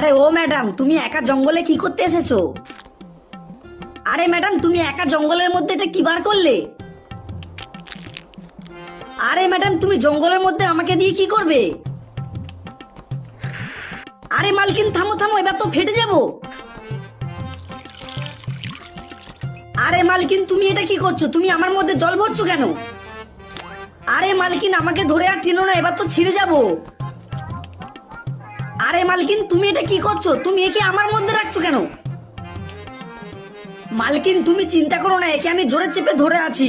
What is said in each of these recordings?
আরে ও ম্যাডাম, তুমি একা জঙ্গলে কি করতে এসেছো? আরে ম্যাডাম, তুমি একা জঙ্গলের মধ্যে এটা কি বার করলে? আরে ম্যাডাম, তুমি জঙ্গলের মধ্যে আমাকে দিয়ে কি করবে? আরে মালকিন, থামো থামো, এবার তো ফেটে যাব। আরে মালকিন, তুমি এটা কি করছো? তুমি আমার মধ্যে জল ভরছো কেন? আরে মালকিন, আমাকে ধরে আর টেনো না, এবার তো ছিঁড়ে যাব। আরে মালকিন, তুমি এটা কি করছো? তুমি একে আমার মধ্যে রাখছো কেন? মালকিন, তুমি চিন্তা করো না, একে আমি জোরে চেপে ধরে আছি।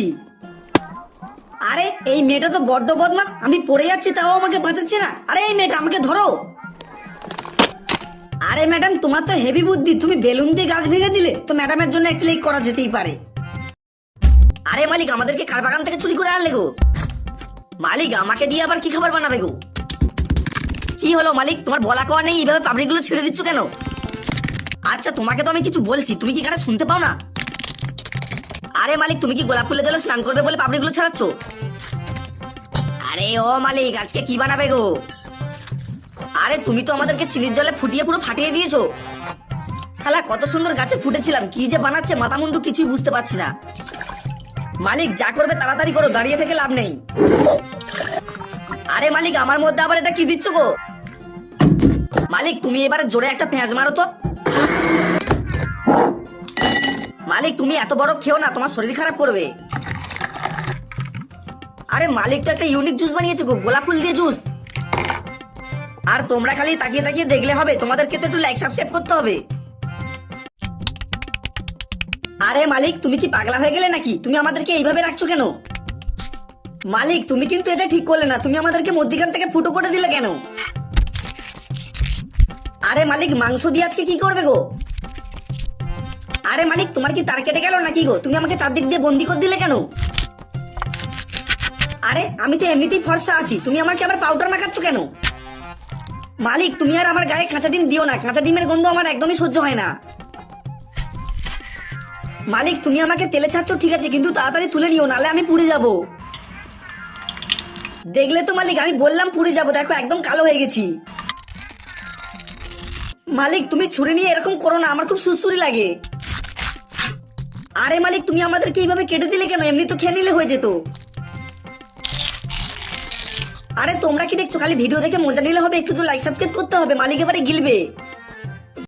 আরে এই মেয়েটা তো বড্ড বদমাস, আমি পড়ে যাচ্ছি তাও আমাকে বাঁচাচ্ছে না। আরে এই মেয়েটা, আমাকে ধরো। আরে ম্যাডাম, তোমার তো হেভি বুদ্ধি, তুমি বেলুন দিয়ে গাছ ভেঙে দিলে তো ম্যাডামের জন্য একটা লেক করা যেতেই পারে। আরে মালিক, আমাদেরকে কার বাগান থেকে চুরি করে আনলে গো? মালিক, আমাকে দিয়ে আবার কি খাবার বানাবে গো? কি হলো মালিক, তোমার বলা কওয়া নেই, এইভাবে পাবলিক গুলো ছেড়ে দিচ্ছ কেন? আচ্ছা, তোমাকে তো আমি কিছু বলছি, তুমি কি কানে শুনতে পাও না? আরে মালিক, তুমি কি গোলাপ ফুলের জলে স্নান করবে বলে পাবলিক গুলো ছাড়াচ্ছ? আরে ও মালিক, আজকে কি বানাবে গো? আরে তুমি তো আমাদেরকে চিনির জলে ফুটিয়ে পুরো ফাটিয়ে দিয়েছো। শালা, কত সুন্দর গাছে ফুটেছিলাম, কি যে বানাচ্ছে মাথা মুন্ডু কিছুই বুঝতে পারছি না। মালিক, যা করবে তাড়াতাড়ি করো, দাঁড়িয়ে থেকে লাভ নেই। আরে মালিক, আমার মধ্যে আবার এটা কি দিচ্ছ গো? মালিক, তুমি এবারে জোরে একটা পেঁয়াজ মারো তো। মালিক, তুমি এত বরফ খেও না, তোমার শরীর খারাপ করবে। আরে মালিক তো একটা ইউনিক জুস বানিয়েছে গো, গোলাপ ফুল দিয়ে জুস। আর তোমরা খালি তাকিয়ে তাকিয়ে দেখলে হবে, তোমাদেরকে তো একটু লাইক সাবস্ক্রাইব করতে হবে। আরে মালিক, তুমি কি পাগলা হয়ে গেলে নাকি? তুমি আমাদেরকে এইভাবে রাখছো কেন? মালিক, তুমি কিন্তু এটা ঠিক করলে না, তুমি আমাদেরকে মধ্যিখান থেকে ফুটো করে দিলে কেন? আরে মালিক, মাংস দিয়ে আজকে কি করবে গো? আরে মালিক, তোমার কি তার কেটে গেল নাকি গো? তুমি আমাকে চারদিক দিয়ে বন্দি করে দিলে কেন? আরে আমি তো এমনিতেই ফর্সা আছি, তুমি আমাকে আবার পাউডার মাখাচ্ছ কেন? মালিক, তুমি আর আমার গায়ে কাঁচা ডিম দিও না, কাঁচা ডিমের গন্ধ আমার একদমই সহ্য হয় না। মালিক, তুমি আমাকে তেলে ছাড়ছো ঠিক আছে, কিন্তু তাড়াতাড়ি তুলে নিও, নালে আমি পুড়ে যাব। দেখলে তো মালিক, আমি বললাম পুড়ে যাব, দেখো একদম কালো হয়ে গেছি। মালিক, তুমি ছুরি নিয়ে এরকম করো না, আমার খুব সুড়সুড়ি লাগে। আরে মালিক, তুমি আমাদেরকে এইভাবে কেটে দিলে কেন? এমনি তো খেয়ে নিলে হয়ে যেত। আরে তোমরা কি দেখছো? খালি ভিডিও দেখে মজা নিলে হবে? একটু তো লাইক সাবস্ক্রাইব করতে হবে, মালিক এবারে গিলবে।